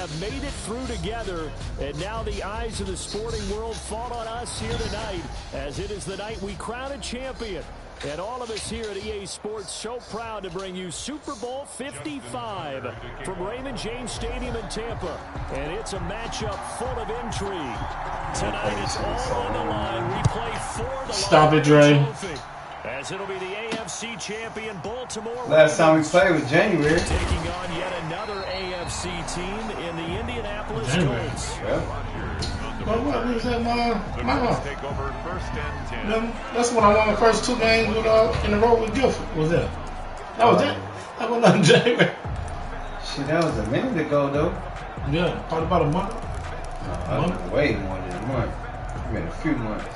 have made it through together, and now the eyes of the sporting world fall on us here tonight, as it is the night we crown a champion. And all of us here at EA Sports so proud to bring you Super Bowl 55 from Raymond James Stadium in Tampa. And it's a matchup full of intrigue. Tonight it's all on the line. We play for the Stop it, Dre. trophy, as it'll be the AFC champion Baltimore. Last time we played was January. Taking on yet another AFC team in the Indianapolis Colts. What was that, that's when I won the first 2 games with, in a row with Guilford. What was that? That was it? That was not January. Shit, that was a minute ago, though. Yeah, probably about a month. No, that was way more than a month. It's been a few months.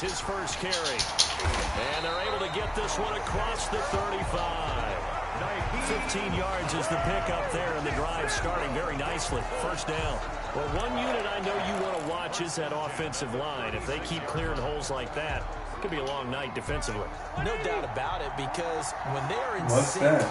His first carry, and they're able to get this one across the 35. 15 yards is the pickup there, and the drive starting very nicely. First down. Well, one unit I know you want to watch is that offensive line. If they keep clearing holes like that, it could be a long night defensively. No doubt about it, because when they're in sync,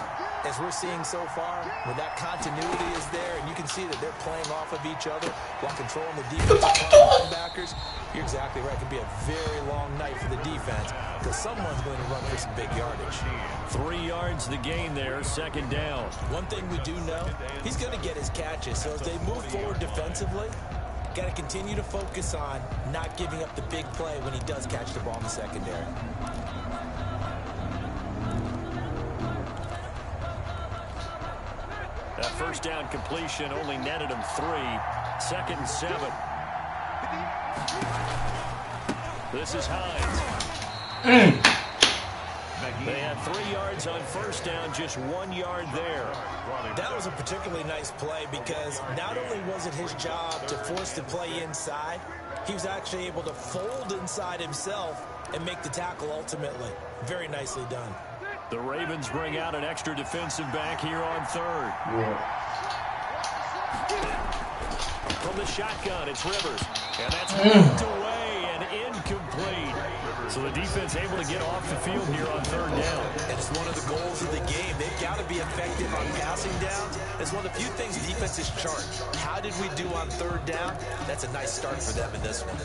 as we're seeing so far, when that continuity is there, and you can see that they're playing off of each other while controlling the defensive linebackers, you're exactly right. It could be a very long night for the defense, because someone's going to run for some big yardage. 3 yards the gain there, second down. One thing we do know, he's going to get his catches. So as they move forward defensively, got to continue to focus on not giving up the big play when he does catch the ball in the secondary. That first down completion only netted him 3. Second and 7. This is Hines. They had 3 yards on first down, just 1 yard there. That was a particularly nice play, because not only was it his job to force the play inside, he was actually able to fold inside himself and make the tackle ultimately. Very nicely done. The Ravens bring out an extra defensive back here on third. From the shotgun, it's Rivers. And that's ripped away and incomplete. So the defense able to get off the field here on third down. And it's one of the goals of the game. They've got to be effective on passing downs. It's one of the few things defenses chart. How did we do on third down? That's a nice start for them in this one.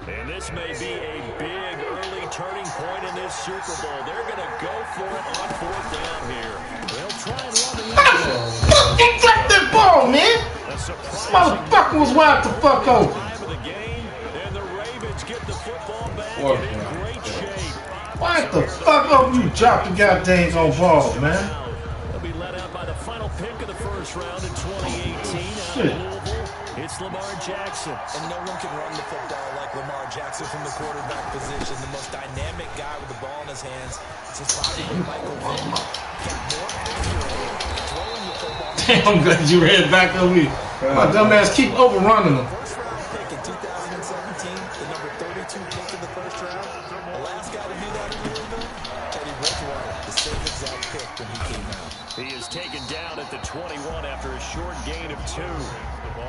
And this may be a big early turning point in this Super Bowl. They're going to go for it on fourth down here. They'll try and run the Fucking drop that ball, man. This motherfucker was wide the fuck open. Time of the game, and the Ravens get the football back and in great shape. Why the fuck up you drop the goddamn ball, man? They'll be let out by the final pick of the first round in 2018 out of Louisville. It's Lamar Jackson. And no one can run the football like Lamar Jackson from the quarterback position. The most dynamic guy with the ball in his hands. Since Michael Vick got more accurate throwing the football. Damn, I'm glad you ran back on me. My dumb ass keep overrunning him. First round pick in 2017, the number 32 pick in the first round. The last guy to do that in Louisville, Teddy Bridgewater, the same exact pick when he came out. He is taken down at the 21 after a short gain of 2.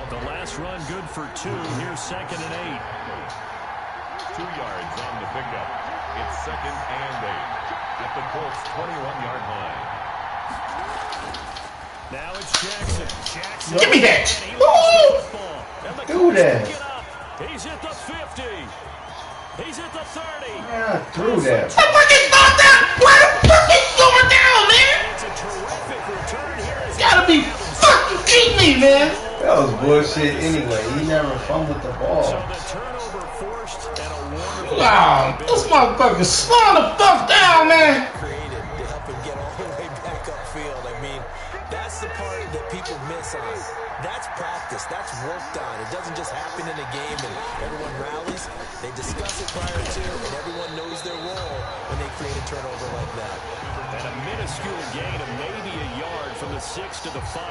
The last run good for 2. Here's second and 8. 2 yards on the pickup. It's second and 8 at the Colts 21-yard line. Now it's Jackson. Give me that. Do that. He's at the 50. He's at the 30. Yeah, threw that. I fucking thought that. Why the fuck is going down, man? It's a terrific return here. You gotta be fucking kidding me, man. That was bullshit anyway. He never fumbled the ball. So the turnover forced and a wonderful. Wow, this motherfucker slowing the fuck down, man. Created to help him get all the way back upfield. I mean, that's the part that people miss on. That's practice. That's worked on. It doesn't just happen in a game and everyone rallies. They discuss it prior to, and everyone knows their role when they create a turnover like that. And a minuscule gain of maybe a yard from the 6 to the 5.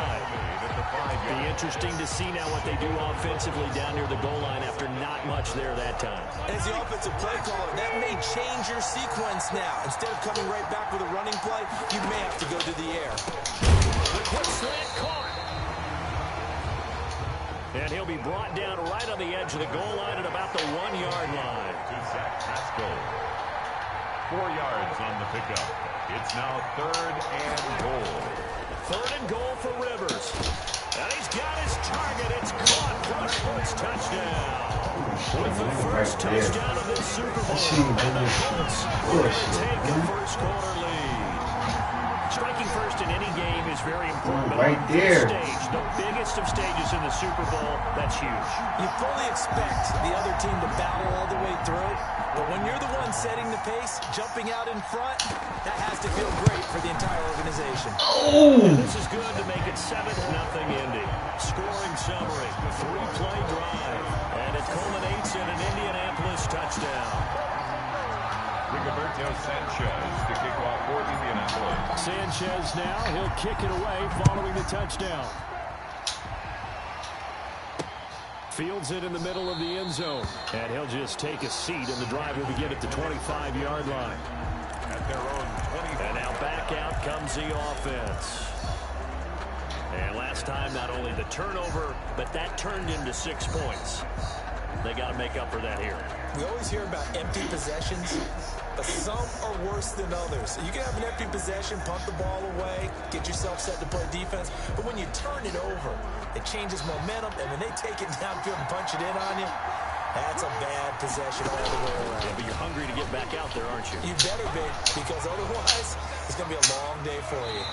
Be interesting to see now what they do offensively down near the goal line after not much there that time. As the offensive play caller, that may change your sequence now. Instead of coming right back with a running play, you may have to go to the air. The quick slant caught. And he'll be brought down right on the edge of the goal line at about the 1-yard line. To Zach Pascal. 4 yards on the pickup. It's now 3rd and goal. 3rd and goal for Rivers. And he's got his target. It's caught for the first touchdown. With the first touchdown of this Super Bowl. And the Colts will take a first-quarter lead. Striking first in any game is very important. But right there. Stage, the biggest of stages in the Super Bowl, that's huge. You fully expect the other team to battle all the way through. But when you're the one setting the pace, jumping out in front, that has to feel great for the entire organization. And this is good to make it 7-0 Indy. Scoring summary, 3-play drive, and it culminates in an Indianapolis touchdown. Rigoberto Sanchez to kick off for Indianapolis. Sanchez now, he'll kick it away following the touchdown. Fields it in the middle of the end zone. And he'll just take a seat, and the drive will begin at the 25-yard line. At their own 20. And now back out comes the offense. And last time, not only the turnover, but that turned into 6 points. They got to make up for that here. We always hear about empty possessions, but some are worse than others. You can have an empty possession, punt the ball away, get yourself set to play defense, but when you turn it over, it changes momentum, and when they take it downfield and punch it in on you, that's a bad possession all the way around. Yeah, but you're hungry to get back out there, aren't you? You better be, because otherwise, it's going to be a long day for you.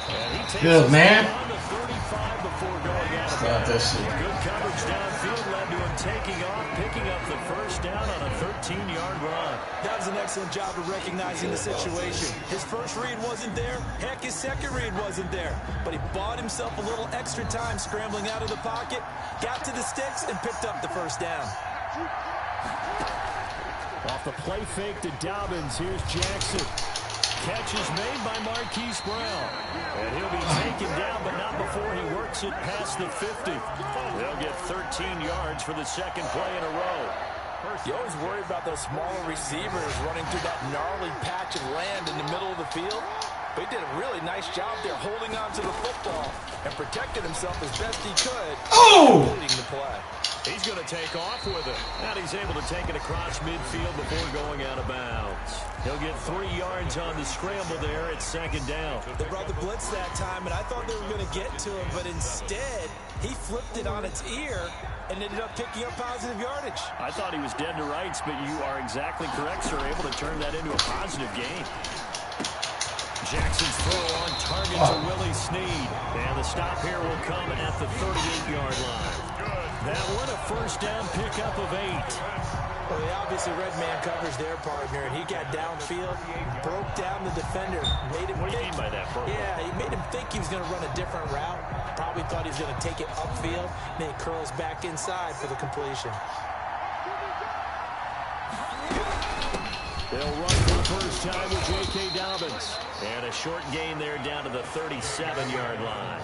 Good, man. On the 35 before going out of Got that bounds. shit. Good coverage downfield led to him taking off, picking up the first down on a 13-yard run. That was an excellent job of recognizing the situation. His first read wasn't there. Heck, his second read wasn't there. But he bought himself a little extra time scrambling out of the pocket, got to the sticks, and picked up the first down. Off the play fake to Dobbins. Here's Jackson. Catch is made by Marquise Brown. And he'll be taken down, but not before he works it past the 50. They'll get 13 yards for the second play in a row. You always worry about those smaller receivers running through that gnarly patch of land in the middle of the field. But he did a really nice job there holding on to the football and protected himself as best he could. Leading the play. He's going to take off with it. And he's able to take it across midfield before going out of bounds. He'll get 3 yards on the scramble there at second down. They brought the blitz that time, and I thought they were going to get to him, but instead, he flipped it on its ear and ended up picking up positive yardage. I thought he was dead to rights, but you are exactly correct, sir. Able to turn that into a positive gain. Jackson's throw on target to Willie Snead. And the stop here will come at the 38-yard line. That one a first down pickup of 8. Well, they obviously read man coverage their partner, and he got downfield, broke down the defender, made him What do you mean by that, bro? Yeah, he made him think he was going to run a different route. Probably thought he was going to take it upfield, then he curls back inside for the completion. They'll run for the first time with J.K. Dobbins. And a short gain there down to the 37-yard line.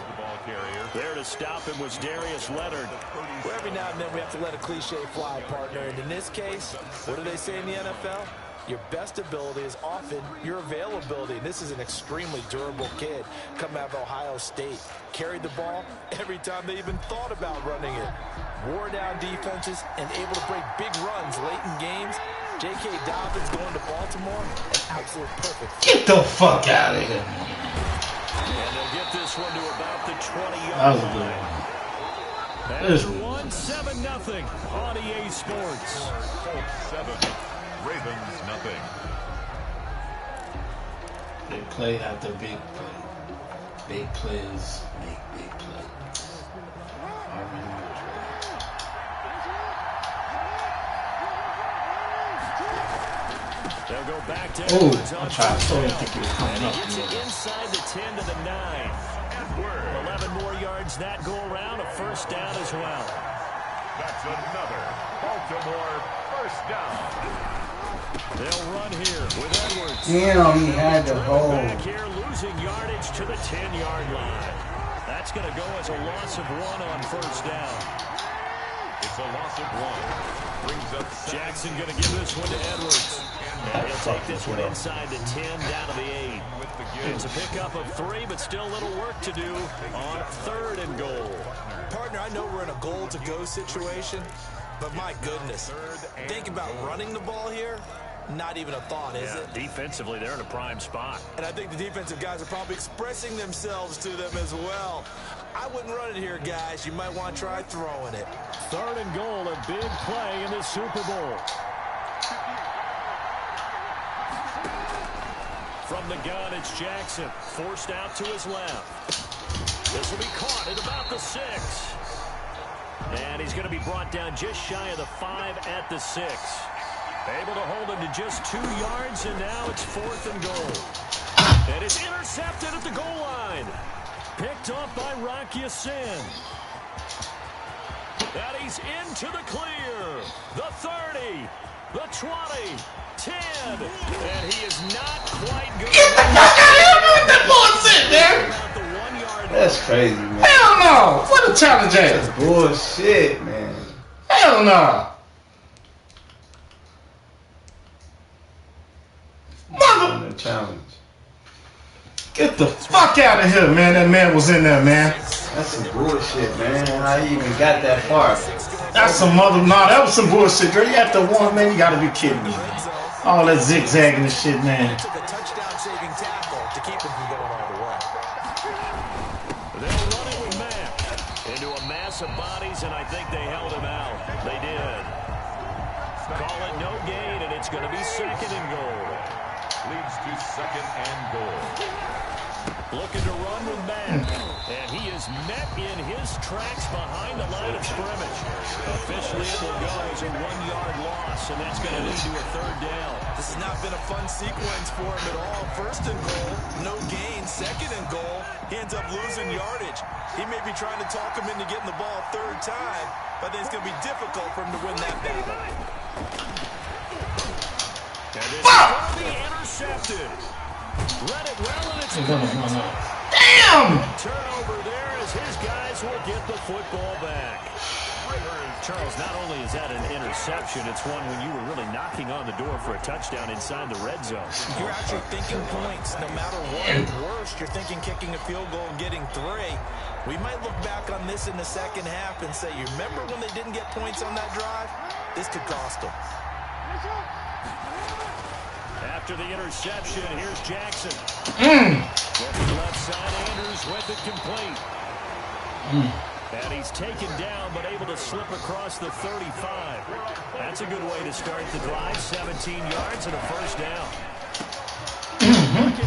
There to stop him was Darius Leonard. Well, every now and then we have to let a cliche fly, partner. And in this case, what do they say in the NFL? Your best ability is often your availability. And this is an extremely durable kid coming out of Ohio State. Carried the ball every time they even thought about running it. Wore down defenses and able to break big runs late in games. J.K. Dobbins going to Baltimore, an absolute perfect. Get the fuck out of here. And they'll get this one to about the 20-yard That was a line. good And it's 1-7-0 on EA Sports. 7, Ravens nothing. They play after big play. Big plays make big plays. Already knows that. They'll go back to Oh, Edwards on I tried. first I down. think he was coming up. Gets it inside the 10 to the 9. 11 more yards that go around, a first down as well. That's another Baltimore first down. They'll run here with Edwards. Damn, he had the hole. Back here, losing yardage to the 10-yard line. That's going to go as a loss of 1 on first down. It's a loss of 1. Brings up Jackson going to give this one to Edwards. And he'll take this one inside the 10, down to the 8. It's a pickup of 3, but still a little work to do on 3rd and goal. Partner, I know we're in a goal-to-go situation, but my goodness, think about running the ball here. Not even a thought, is it? Defensively, they're in a prime spot. And I think the defensive guys are probably expressing themselves to them as well. I wouldn't run it here, guys. You might want to try throwing it. 3rd and goal, a big play in the Super Bowl. From the gun, it's Jackson. Forced out to his left. This will be caught at about the 6. And he's going to be brought down just shy of the 5 at the 6. Able to hold him to just 2 yards, and now it's 4th and goal. And it's intercepted at the goal line. Picked off by Rocky Sin. And he's into the clear. The 30, the 20, 10. And he is not quite good. Get the fuck out of here with that bullshit, man. That's crazy, man. Hell no. What a challenge is. That's bullshit, man. Hell no. Mother. Challenge. Get the fuck out of here, man. That man was in there, man. That's some bullshit, man. How you even got that far? That's some mother. Nah, that was some bullshit, girl. You have to one, man. You gotta be kidding me. All that zigzagging and shit, man. Took a touchdown-saving tackle to keep him from going all the way. They'll run it with Mack into a mass of bodies, and I think they held him out. They did. Call it no gain, and it's going to be 2nd and goal. leads to 2nd and goal. Looking to run with Mack, and he is met in his tracks behind the line of scrimmage. Officially, it will go as a 1-yard loss, and that's going to lead to a 3rd down. This has not been a fun sequence for him at all. 1st and goal, no gain. 2nd and goal, he ends up losing yardage. He may be trying to talk him into getting the ball 3rd time, but then it's going to be difficult for him to win that battle. And this is going to be intercepted. Read it well, and it's Damn! turnover there as his guys will get the football back. Charles, not only is that an interception, it's one when you were really knocking on the door for a touchdown inside the red zone. You're actually thinking points. No matter what, worst, you're thinking kicking a field goal and getting 3. We might look back on this in the 2nd half and say, you remember when they didn't get points on that drive? This could cost them. After the interception, here's Jackson. Looking left side, Andrews with it complete. And he's taken down, but able to slip across the 35. That's a good way to start the drive. 17 yards and a 1st down.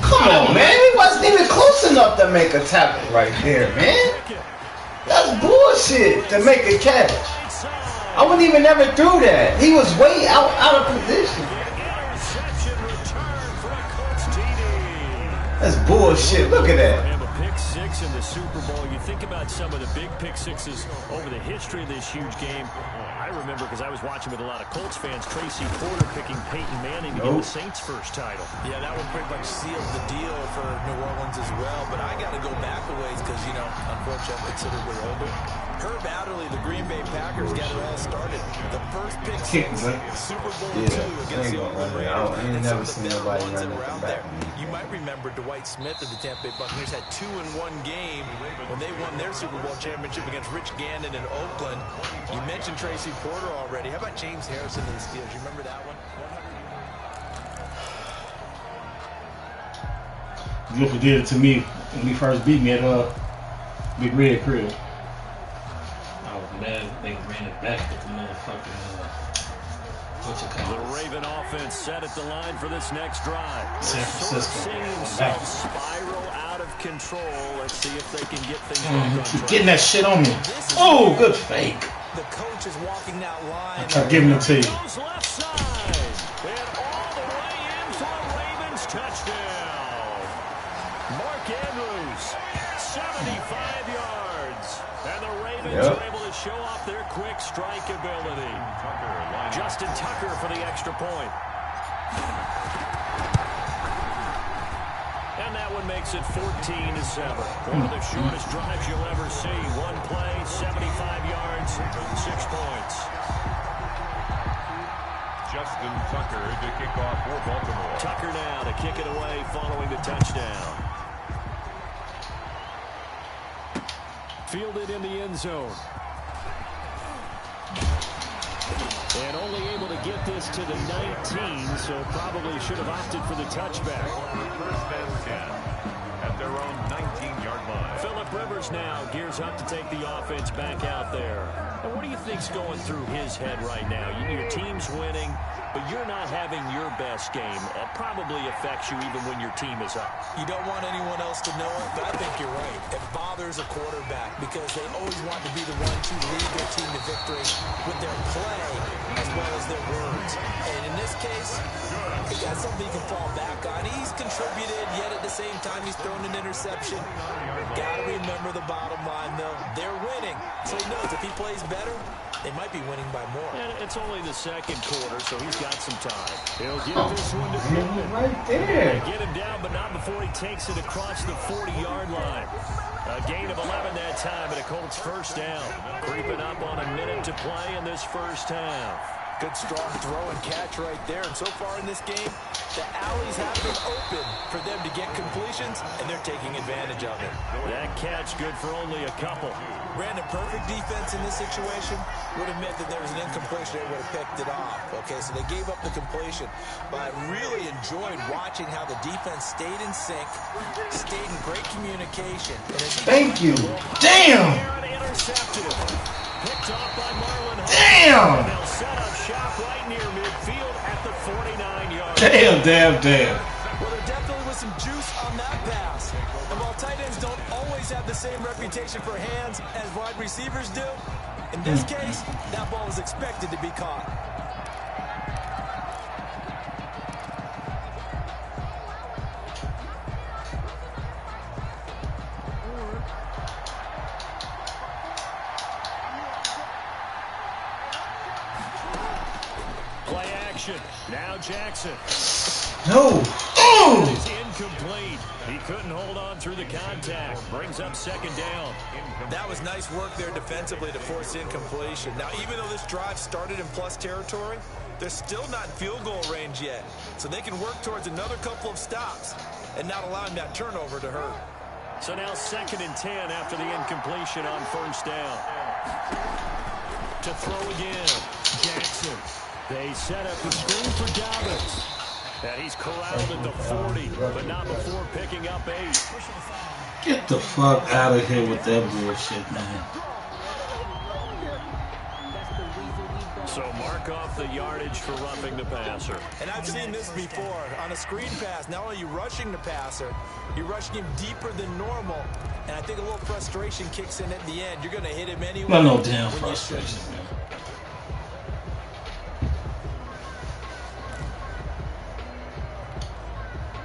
Come on, man. He wasn't even close enough to make a tackle right there, man. That's bullshit to make a catch. I wouldn't even never do that. He was way out of position. That's bullshit. Look at that. And a pick 6 in the Super Bowl. You think about some of the big pick 6s over the history of this huge game. I remember because I was watching with a lot of Colts fans, Tracy Porter picking Peyton Manning to get the Saints' first title. Yeah, that one pretty much sealed the deal for New Orleans as well. But I got to go back a ways because, you know, unfortunately, I'm considerably older. Herb Adderley, the Green Bay Packers, got it all started. The first pick 6, Super Bowl II against the Oakland Raiders. I ain't never seen nobody run around back. there. You might remember Dwight Smith of the Tampa Bay Buccaneers had 2 in one game when they won their Super Bowl championship against Rich Gannon in Oakland. You mentioned Tracy Porter already. How about James Harrison of the Steelers? You remember that one? Gifford did it to me when he first beat me at Big Red crib. I was mad they ran it back with the motherfucking The Raven offense set at the line for this next drive. San Francisco. Seeing himself spiral out of control. Let's see if they can get things back on track. Getting that shit on me. Oh, good fake. The coach is walking that line. I'm giving it to you. Goes left side. And all the way in for a Ravens touchdown. Mark Andrews, 75 yards. And the Ravens are able to show off their quick strike ability. Justin Tucker for the extra point. And that one makes it 14-7. One of the shortest drives you'll ever see. One play, 75 yards, 6 points. Justin Tucker to kick off for Baltimore. Tucker now to kick it away following the touchdown. Fielded in the end zone. And only able to get this to the 19, so probably should have opted for the touchback. First and 10 at their own 19-yard line. Phillip Rivers now gears up to take the offense back out there. And what do you think's going through his head right now? Your team's winning, but you're not having your best game. It probably affects you even when your team is up. You don't want anyone else to know it, but I think you're right. It bothers a quarterback because they always want to be the one to lead their team to victory with their play as well as their words. And in this case, that's something he can fall back on. He's contributed, yet at the same time he's thrown an interception. Got to remember the bottom line, though. They're winning. So he knows if he plays better, they might be winning by more. And it's only the second quarter, so he's got some time. He'll get this one to Pittman. Right there. Get him down, but not before he takes it across the 40-yard line. A gain of 11 that time, and a Colts first down. Creeping up on a minute to play in this first half. Good strong throw and catch right there. And so far in this game, the alleys have been open for them to get completions, and they're taking advantage of it. That catch good for only a couple. Brandon, perfect defense in this situation would have meant that there was an incompletion. They would have picked it off. Okay, so they gave up the completion. But I really enjoyed watching how the defense stayed in sync, stayed in great communication. Thank you. Damn. Intercepted. Picked off by Marlon. Damn. They'll set up shop right near midfield at the 49-yard. Damn. Well, there definitely was some juice on that pass. And while tight ends don't always have the same reputation for hands as wide receivers do, in this case, that ball was expected to be caught. Play action. Now Jackson. No. It's incomplete. He couldn't hold on through the contact. Brings up second down. That was nice work there defensively to force incompletion. Now, even though this drive started in plus territory, they're still not in field goal range yet. So they can work towards another couple of stops and not allowing that turnover to hurt. So now 2nd and 10 after the incompletion on first down. To throw again. Jackson. They set up the screen for Dobbins. And he's corralled at the 40, but not before picking up 8. Get the fuck out of here with that bullshit, man. So mark off the yardage for roughing the passer. And I've seen this before. On a screen pass, not only are you rushing the passer, you're rushing him deeper than normal. And I think a little frustration kicks in at the end. You're going to hit him anyway. No damn frustration, man.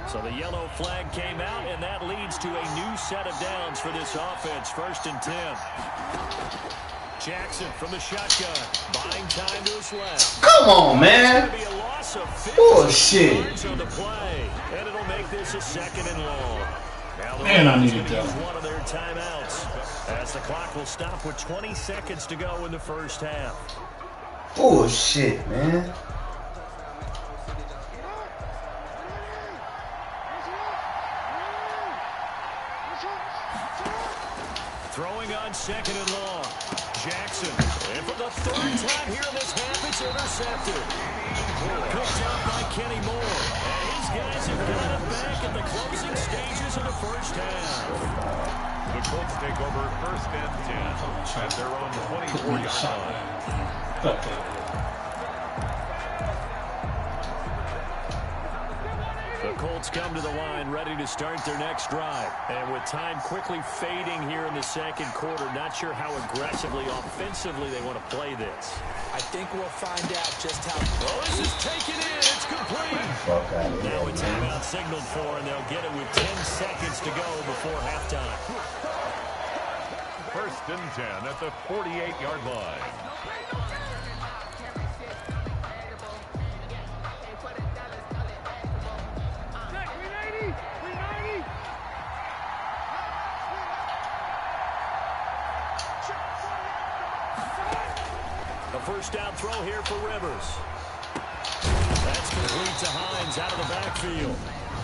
So the yellow flag came out, and that leads to a new set of downs for this offense. 1st and 10. Jackson from the shotgun, buying time to his left. Come on, man. Be a loss of 50 Bullshit. yards on the play, and it'll make this a 2nd and long. Now the Man, I Rams needed gonna that. use one of their timeouts as the clock will stop with 20 seconds to go in the first half. Bullshit, man. Throwing on 2nd and long. Jackson. And for the 3rd time here in this half, it's intercepted. Picked up by Kenny Moore. And his guys have got it back at the closing stages of the first half. The Colts take over 1st and 10 at their own 24-yard line. Fuck that. The Colts come to the line ready to start their next drive. And with time quickly fading here in the second quarter, not sure how aggressively, offensively they want to play this. I think we'll find out just how... Oh, this is taken in. It's complete. Fuck out of Now a here, man. timeout signaled for, and they'll get it with 10 seconds to go before halftime. 1st and 10 at the 48-yard line. first down throw here for Rivers. That's complete to Hines out of the backfield.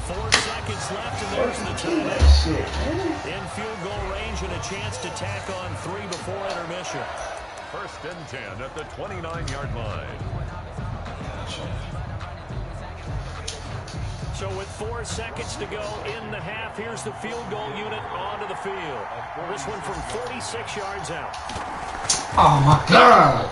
4 seconds left, and there's the timeout. In field goal range and a chance to tack on 3 before intermission. First and 10 at the 29-yard line. So with 4 seconds to go in the half, here's the field goal unit onto the field. This one from 46 yards out. Oh my God!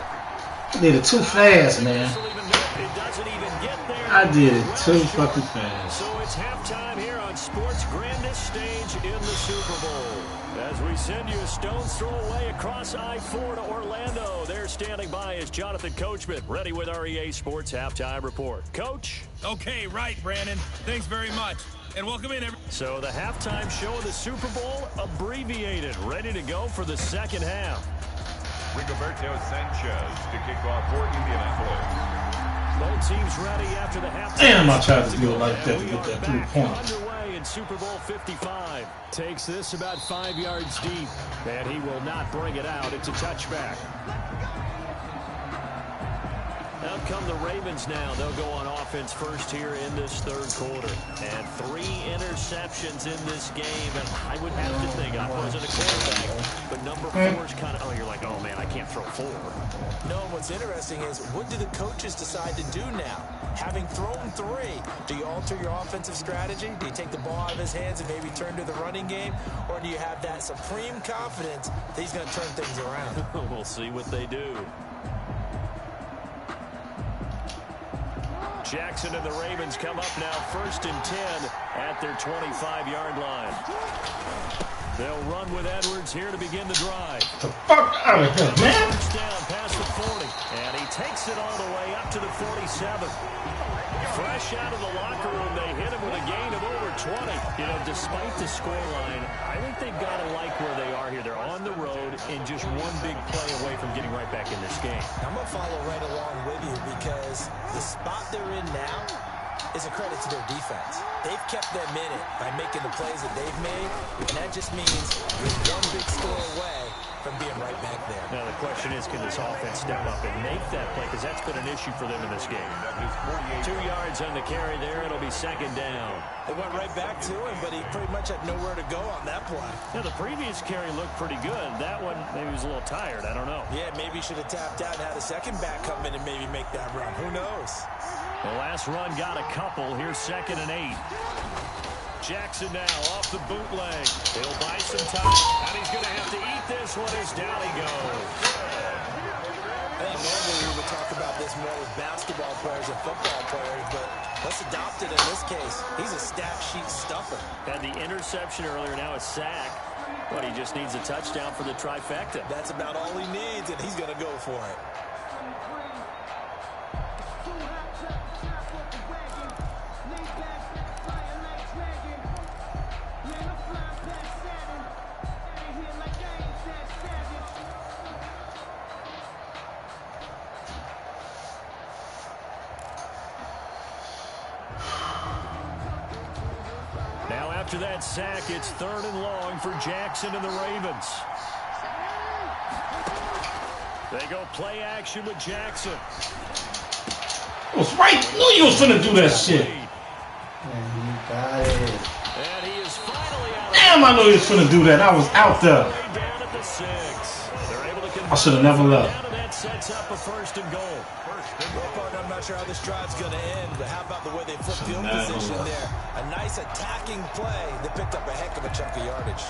I did it too fast, man. It doesn't even get there. I did it too fucking fast. So it's halftime here on sports' grandest stage in the Super Bowl. As we send you a stone's throw away across I-4 to Orlando. There standing by is Jonathan Coachman, ready with our EA Sports Halftime Report. Coach? Okay, right, Brandon. Thanks very much. And welcome in, everyone. So the halftime show of the Super Bowl, abbreviated, ready to go for the second half. Rigoberto Sanchez to kick off for Indianapolis. Both teams ready after the halftime. Damn, I tried to do it like that to get that 3 points. Underway in Super Bowl 55. Takes this about 5 yards deep, and he will not bring it out. It's a touchback. Out come the Ravens now. They'll go on offense first here in this third quarter. And 3 interceptions in this game. And I would have to think, I wasn't a quarterback, but number 4 is kind of, oh, you're like, oh, man, I can't throw 4. No, what's interesting is, what do the coaches decide to do now? Having thrown 3, do you alter your offensive strategy? Do you take the ball out of his hands and maybe turn to the running game? Or do you have that supreme confidence that he's going to turn things around? We'll see what they do. Jackson and the Ravens come up now, 1st and 10 at their 25-yard line. They'll run with Edwards here to begin the drive. The fuck out of here, man! First down past the 40, and he takes it all the way up to the 47. Fresh out of the locker room, they hit him with a gain of over 20. You know, despite the scoreline, I think they've got to like where they are here. They're on the road and just one big play away from getting right back in this game. I'm going to follow right along with you because the spot they're in now is a credit to their defense. They've kept them in it by making the plays that they've made, and that just means you're one big score away from being right back there. Now the question is, can this offense step up and make that play? Because that's been an issue for them in this game. 2 yards on the carry there. It'll be 2nd down. They went right back to him, but he pretty much had nowhere to go on that play. Now the previous carry looked pretty good. That one, maybe he was a little tired. I don't know. Yeah, maybe he should have tapped out and had a second back come in and maybe make that run. Who knows? The last run got a couple. Here's 2nd and 8. Jackson now off the bootleg. He'll buy some time, and he's going to have to eat this one as down he goes. I think normally we would talk about this more with basketball players and football players, but let's adopt it in this case. He's a stat sheet stuffer. Had the interception earlier, now a sack. But he just needs a touchdown for the trifecta. That's about all he needs, and he's going to go for it. After that sack, it's 3rd and long for Jackson and the Ravens. They go play action with Jackson. I was right. Knew you was finna do that shit. And you got it. And he is finally out. Damn, I knew he was finna do that. I was out there. Down at the 6. They're able to I should have never left. That sets up a 1st and goal. I'm not sure how this drive's going to end, but how about the way they flip field position there? A nice attacking play that picked up a heck of a chunk of yardage.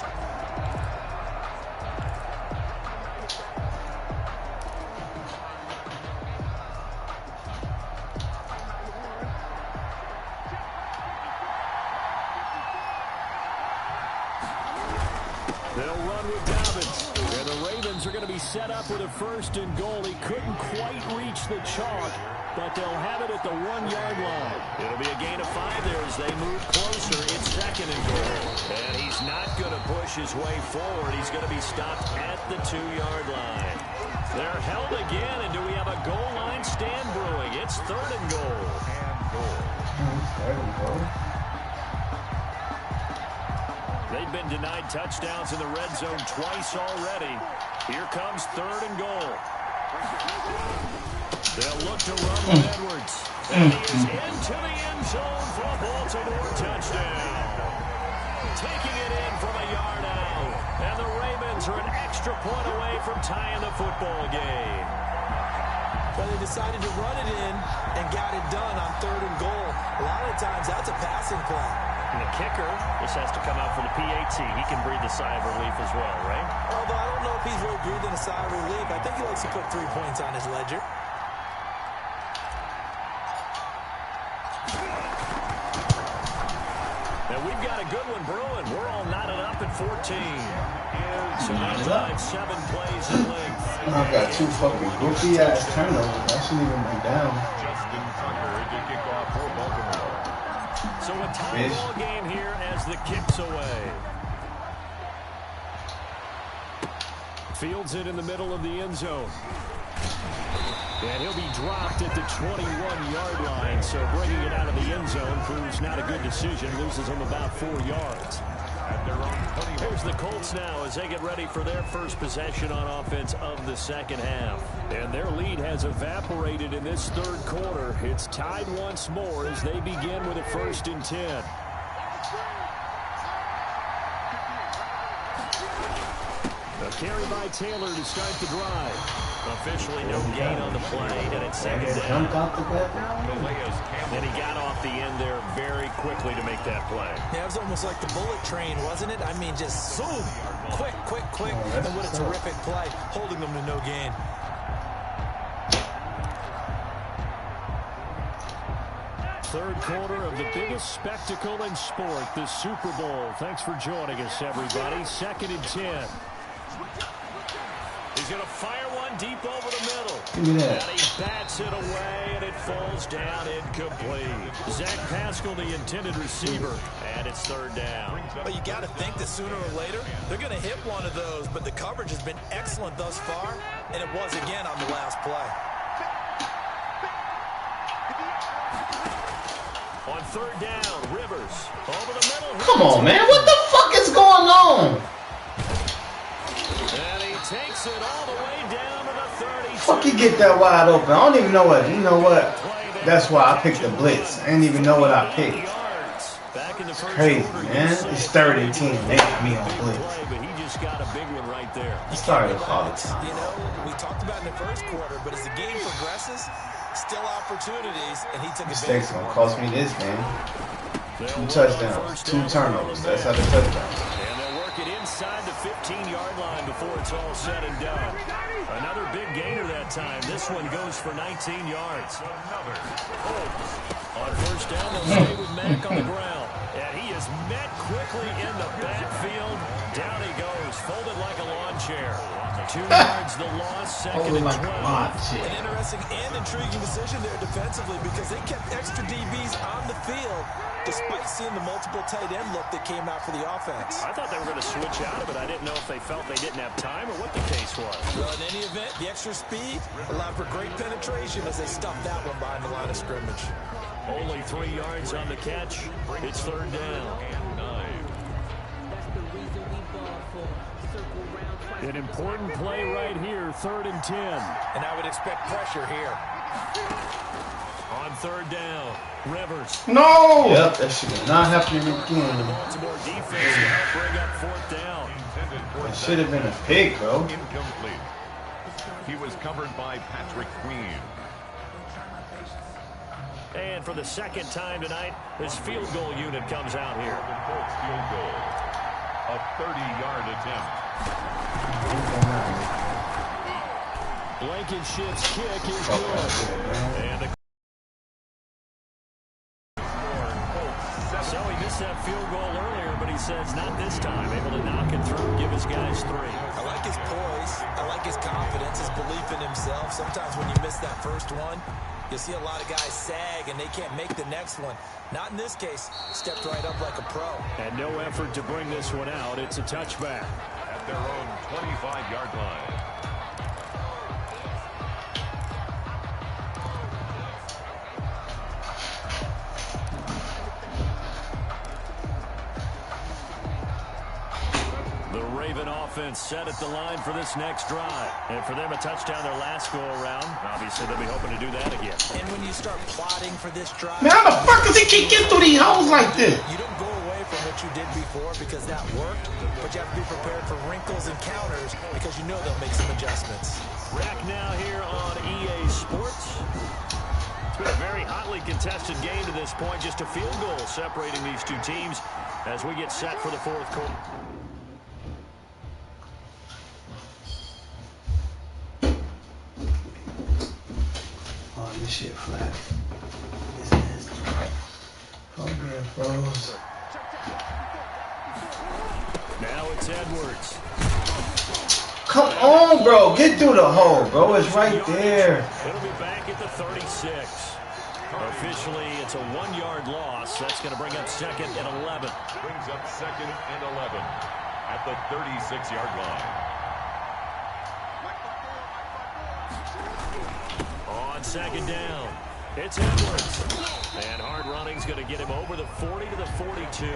They'll run with Dobbins. And the Ravens are going to be set up with a 1st and goal. He couldn't quite reach the chalk, but they'll have it at the 1-yard line. It'll be a gain of 5 there as they move closer. It's 2nd and goal. And he's not going to push his way forward. He's going to be stopped at the 2-yard line. They're held again, and do we have a goal line stand brewing? It's 3rd and goal. There we go. They've been denied touchdowns in the red zone twice already. Here comes 3rd and goal. They'll look to run with Edwards. And he is into the end zone for a Baltimore touchdown. Taking it in from a yard out. And the Ravens are an extra point away from tying the football game. But they decided to run it in and got it done on 3rd and goal. A lot of times that's a passing play. And the kicker just has to come out for the PAT. He can breathe a sigh of relief as well, right? Although I don't know if he's really breathing a sigh of relief. I think he likes to put 3 points on his ledger. And we've got a good one brewing. We're all knotted up at 14. So that drive 7 plays in length. I got 2 fucking goofy ass turnovers. I shouldn't even be down. Justin Tucker to kick off for Baltimore. So a tie ball game here as the kick's away. Fields it in the middle of the end zone. And he'll be dropped at the 21-yard line. So bringing it out of the end zone proves not a good decision. Loses him about 4 yards. Here's the Colts now as they get ready for their first possession on offense of the second half. And their lead has evaporated in this 3rd quarter. It's tied once more as they begin with a 1st and 10. A carry by Taylor to start the drive. Officially no gain on the play, and it's 2nd down. And he got off the end there very quickly to make that play. Yeah, it was almost like the bullet train, wasn't it? I mean, just zoom, quick, quick, quick. And what a terrific play, holding them to no gain. Third quarter of the biggest spectacle in sport, the Super Bowl. Thanks for joining us, everybody. 2nd and 10. He's going to fire one deep over the middle. And he bats it away, and it falls down incomplete. Zach Pascal, the intended receiver, and it's 3rd down. But you got to think that sooner or later, they're going to hit one of those, but the coverage has been excellent thus far, and it was again on the last play. On 3rd down, Rivers over the middle. Come on, man. What the fuck is going on? And he takes it all the way down to the 30. Fuck, you get that wide open. I don't even know what. You know what? That's why I picked the blitz. I didn't even know what I picked. It's crazy, man. It's 3rd and 10. They got me on blitz. But he just got a big one right there. I started all the time. You know, we talked about in the 1st quarter, but as the game progresses, still opportunities, and he took Mistakes advantage. gonna cost me this game. 2 touchdowns, 2 turnovers. That's how the touchdowns. And they'll work it inside the 15-yard line before it's all said and done. Another big gainer that time. This one goes for 19 yards. On 1st down, they'll stay with Mack on the ground. And he is met quickly in the backfield. Down he goes, folded like a lawn chair. 2 yards the loss, 2nd and 12. An interesting and intriguing decision there defensively because they kept extra DBs on the field despite seeing the multiple tight end look that came out for the offense. I thought they were going to switch out of it. I didn't know if they felt they didn't have time or what the case was. Well, in any event, the extra speed allowed for great penetration as they stuffed that one behind the line of scrimmage. Only 3 yards on the catch. It's 3rd down. An important play right here, 3rd and 10. And I would expect pressure here. On 3rd down, Rivers. No! Yep, that should not happening again. Baltimore defense will help bring up 4th down. It should have been a pick, bro. Incomplete. He was covered by Patrick Queen. And for the 2nd time tonight, this field goal unit comes out here. The Colts field goal. A 30-yard attempt. Blankenship's kick is good. And so he missed that field goal earlier, but he says not this time. Able to knock it through, give his guys 3. I like his poise. I like his confidence, his belief in himself. Sometimes when you miss that first one, you see a lot of guys sag and they can't make the next one. Not in this case. Stepped right up like a pro. And no effort to bring this one out. It's a touchback. At their own 25-yard line. The Raven offense set at the line for this next drive. And for them, a touchdown their last go-around. Obviously, they'll be hoping to do that again. And when you start plotting for this drive... Man, how the fuck does he keep getting through these holes like this? You don't go away from what you did before because that worked, but you have to be prepared for wrinkles and counters because you know they'll make some adjustments. Back now here on EA Sports. It's been a very hotly contested game to this point. Just a field goal separating these two teams as we get set for the fourth quarter. Oh, this shit flat. This is oh man, froze. Now it's Edwards. Come on, bro. Get through the hole, bro. It's right there. It'll be back at the 36. Officially, it's a 1-yard loss. That's going to bring up second and 11. Brings up second and 11 at the 36-yard line. On second down, it's Edwards. And hard running's going to get him over the 40 to the 42.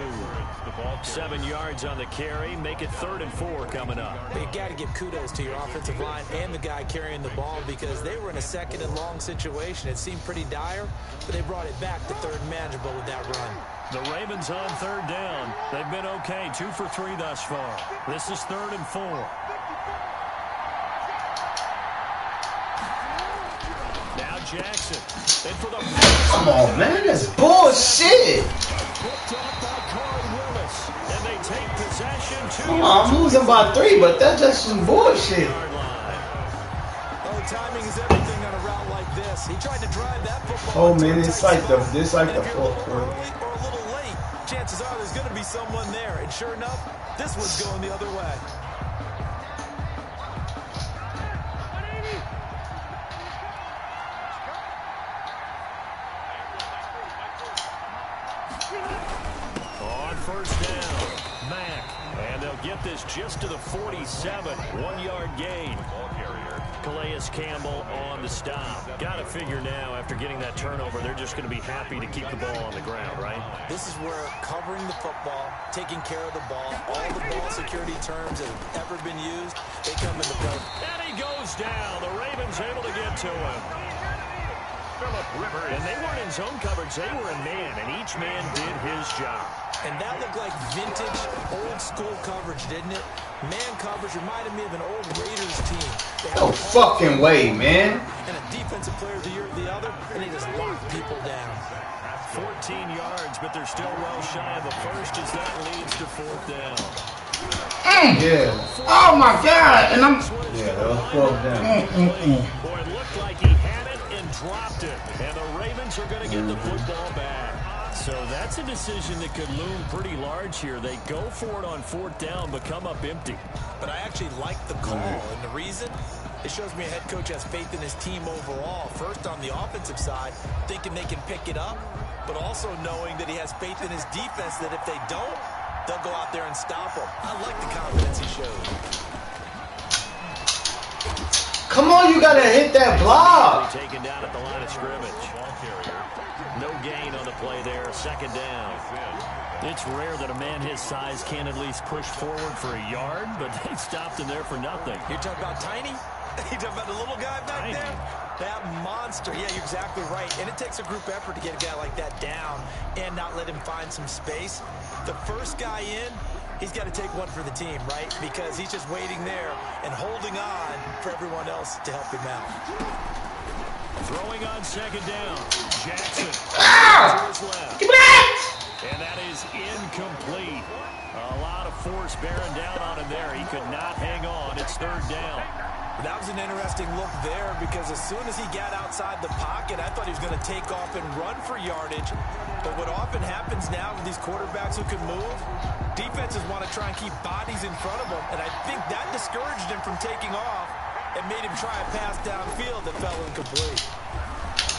7 yards on the carry. Make it 3rd and 4 coming up. You got to give kudos to your offensive line and the guy carrying the ball because they were in a 2nd and long situation. It seemed pretty dire, but they brought it back to 3rd and manageable with that run. The Ravens on 3rd down. They've been okay, 2 for 3 thus far. This is 3rd and 4. Now Jackson. In for the Come on, man. That's bullshit. And they take possession. Come on, I'm losing by 3, but that's just some bullshit. Oh, timing is everything on a route like this. He tried to drive that football. Oh man, it's like the fourth quarter. Early or a little late, chances are there's going to be someone there. And sure enough, this one's going the other way. First down, Mack. And they'll get this just to the 47. 1-yard gain. Calais Campbell on the stop. Got to figure now, after getting that turnover, they're just going to be happy to keep the ball on the ground, right? This is where covering the football, taking care of the ball, all the ball security terms that have ever been used, they come into play. And he goes down. The Ravens able to get to him. And they weren't in zone coverage. They were in man, and each man did his job. And that looked like vintage, old-school coverage, didn't it? Man coverage reminded me of an old Raiders team. No fucking way, man. And a defensive player of the year or the other, and they just locked people down. 14 yards, but they're still well shy of the first as that leads to 4th down. Yeah. Oh my God! And I'm Yeah, that was 4th down. Boy, it looked like he had it and dropped it. And the Ravens are going to get the football back. So that's a decision that could loom pretty large here. They go for it on 4th down, but come up empty. But I actually like the call, and the reason? It shows me a head coach has faith in his team overall. First, on the offensive side, thinking they can pick it up, but also knowing that he has faith in his defense that if they don't, they'll go out there and stop them. I like the confidence he showed. Come on, you gotta hit that block. Taken down at the line of scrimmage. No gain on the play there. 2nd down. It's rare that a man his size can at least push forward for a yard, but they stopped him there for nothing. You're talking about tiny? You're talking about the little guy back there? That monster. Yeah, you're exactly right. And it takes a group effort to get a guy like that down and not let him find some space. The first guy in, he's got to take one for the team, right? Because he's just waiting there and holding on for everyone else to help him out. Throwing on 2nd down. Jackson. Ah! To his left. Give me that! And that is incomplete. A lot of force bearing down on him there. He could not hang on. It's 3rd down. That was an interesting look there because as soon as he got outside the pocket, I thought he was going to take off and run for yardage. But what often happens now with these quarterbacks who can move, defenses want to try and keep bodies in front of them. And I think that discouraged him from taking off and made him try a pass downfield that fell incomplete.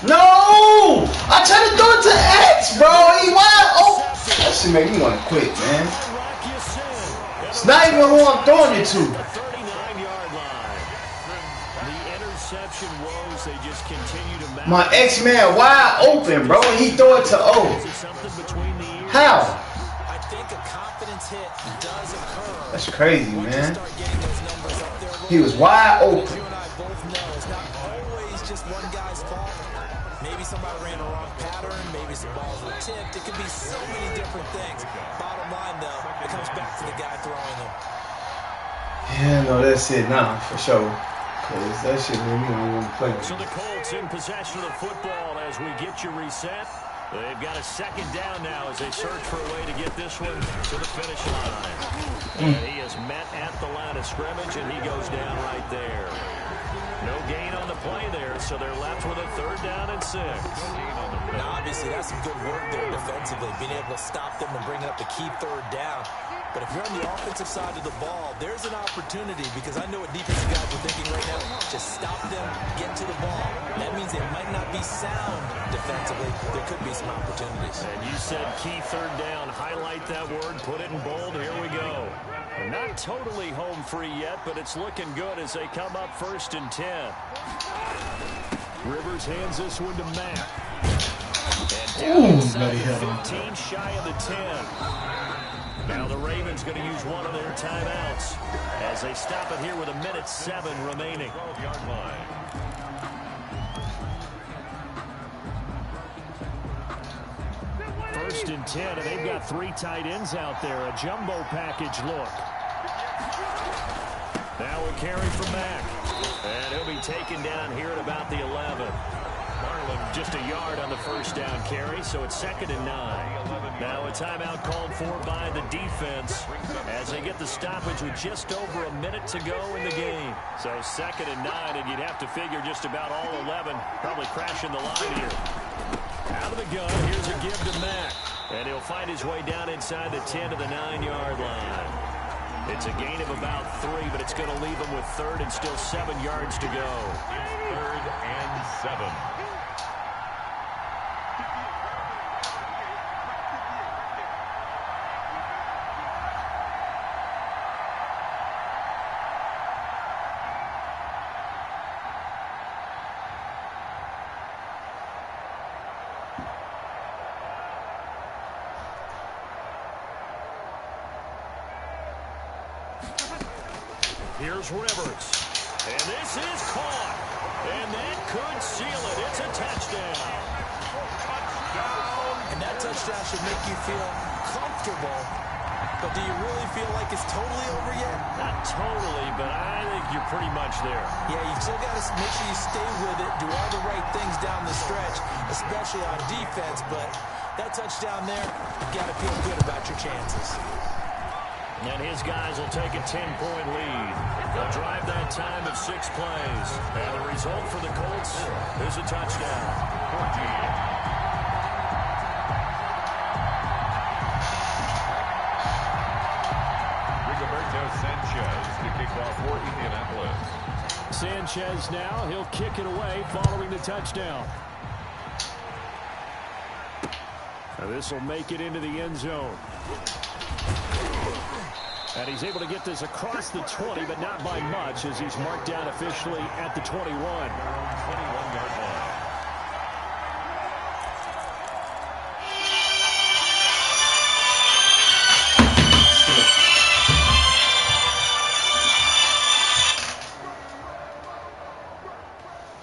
No! I tried to throw it to X, bro. He wide open. That shit make me want to quit, man. It's not even who I'm throwing it to. 39-yard line. The interception woes, they just continue to My X-Man wide open, bro. And he throw it to O. How? I think a confidence defense hit does occur. That's crazy, man. Start getting those numbers up there. He was wide open. You and I both know it's not always just one guy's fault. Maybe somebody ran a wrong pattern. Maybe some balls were tipped. It could be so many different things. Bottom line, though, it comes back to the guy throwing them. Yeah, no, that's it now, for sure. Because that shit made me don't want to play. So the Colts in possession of the football as we get you reset. They've got a second down now as they search for a way to get this one to the finish line. And he is met at the line of scrimmage, and he goes down right there. No gain on the play there, so they're left with a 3rd down and 6. Now, obviously, that's some good work there defensively, being able to stop them and bring up the key 3rd down. But if you're on the offensive side of the ball, there's an opportunity, because I know what defensive guys are thinking right now. Just stop them, get to the ball. That means they might not be sound defensively. There could be some opportunities. And you said key 3rd down. Highlight that word, put it in bold. Here we go. Not totally home free yet, but it's looking good as they come up 1st and 10. Rivers hands this one to Mack. And down 15 shy of the 10. Now the Ravens going to use one of their timeouts as they stop it here with 1:07 remaining. 12-yard line. First and 10, and they've got 3 tight ends out there. A jumbo package look. Now a carry from Mack. And he'll be taken down here at about the 11. Marlin just a yard on the 1st down carry, so it's 2nd and 9. Now a timeout called for by the defense as they get the stoppage with just over a minute to go in the game. So 2nd and 9, and you'd have to figure just about all 11 probably crashing the line here. Out of the gun, here's a give to Mack. And he'll find his way down inside the 10 to the 9-yard line. It's a gain of about 3, but it's going to leave him with 3rd and still 7 yards to go. 3rd and 7. Here's Rivers. And this is caught. And that could seal it. It's a touchdown. And that touchdown should make you feel comfortable. But do you really feel like it's totally over yet? Not totally, but I think you're pretty much there. Yeah, you've still got to make sure you stay with it, do all the right things down the stretch, especially on defense. But that touchdown there, you've got to feel good about your chances. And his guys will take a 10-point lead. They'll drive that time of 6 plays. And the result for the Colts is a touchdown. 14. Rigoberto Sanchez to kick off for Indianapolis. Sanchez now, he'll kick it away following the touchdown. Now this will make it into the end zone. And he's able to get this across the 20, but not by much, as he's marked down officially at the 21. 21-yard line.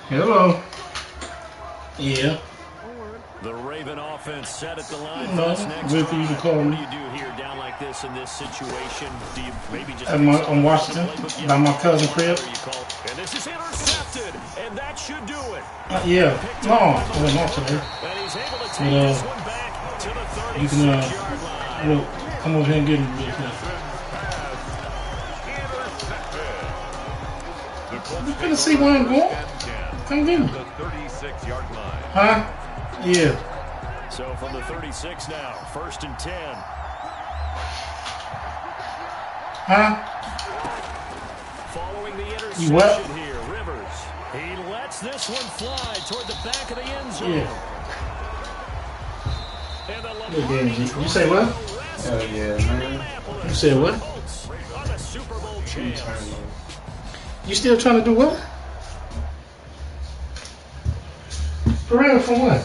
Hello. Yeah. The Raven offense set at the line. No, wait for you to call me. What do you do here down like this in this situation? Do you maybe just I'm Washington by my cousin crib. And this is intercepted, and that should do it. Yeah. No, well, not today. And he's able to take this one back to the 36-yard You can line. come over here and get him real quick. You couldn't see where I'm going? Come get him. The 36-yard line. Huh? Yeah. So from the 36 now, 1st and 10. Huh? Following the interception You what? here, Rivers. He lets this one fly toward the back of the end zone. Yeah. And the You say what? Hell yeah, man. You said what? On the Super Bowl champs. You still trying to do what? For real, for what?